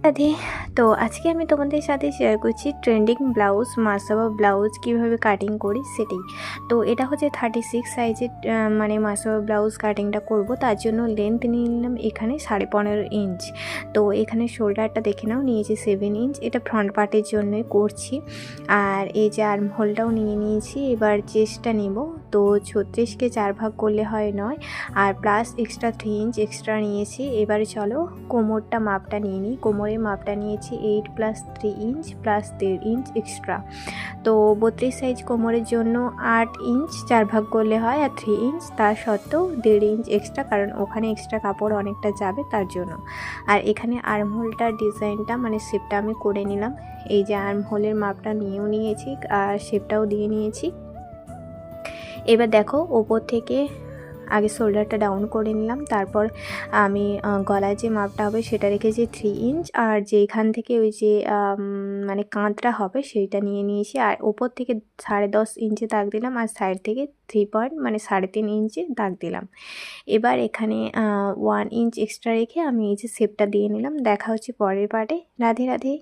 রাধে। তো আজকে আমি তোমাদের সাথে শেয়ার করছি ট্রেন্ডিং ব্লাউজ মাসাবা ব্লাউজ কীভাবে কাটিং করি সেটাই। তো এটা হচ্ছে 36 সাইজের মানে মাসাবা ব্লাউজ কাটিংটা করব। তার জন্য লেন্থ নিয়ে নিলাম এখানে 15.5 ইঞ্চ। তো এখানে শোল্ডারটা দেখে নাও, নিয়েছি 7 ইঞ্চ। এটা ফ্রন্ট পার্টের জন্যই করছি। আর এই যে আর্ম হোলটাও নিয়ে নিয়েছি। এবার চেস্টটা নেব। তো 36কে 4 ভাগ করলে হয় 9, আর প্লাস এক্সট্রা 3 ইঞ্চ এক্সট্রা নিয়েছি। এবারে চলো কোমরটা মাপটা নিয়ে নিই। কোমরের মাপটা নিয়েছি 8 + 3 ইঞ্চ প্লাস 1.5 ইঞ্চ এক্সট্রা। তো 32 সাইজ কোমরের জন্য 8 ইঞ্চ 4 ভাগ করলে হয়, আর 3 ইঞ্চ তার সত্ত্বেও 1.5 ইঞ্চ এক্সট্রা, কারণ ওখানে এক্সট্রা কাপড় অনেকটা যাবে তার জন্য। আর এখানে আর্মহোলটার ডিজাইনটা মানে শেপটা আমি করে নিলাম। এই যে আর্মহোলের মাপটা নিয়েও নিয়েছি আর শেপটাও দিয়ে নিয়েছি। এবার দেখো ওপর থেকে আগে শোল্ডারটা ডাউন করে নিলাম, তারপর আমি গলায় যে মাপটা হবে সেটা রেখেছি 3 ইঞ্চ, আর যেখান থেকে ওই যে মানে কাঁধটা হবে সেইটা নিয়ে নিয়েছি। আর ওপর থেকে 10.5 ইঞ্চি দাগ দিলাম, আর সাইড থেকে 3 পয়েন্ট মানে 3.5 ইঞ্চি দাগ দিলাম। এবার এখানে 1 ইঞ্চ এক্সট্রা রেখে আমি এই যে শেপটা দিয়ে নিলাম। দেখা হচ্ছে পরের পার্টে। রাধে রাধে।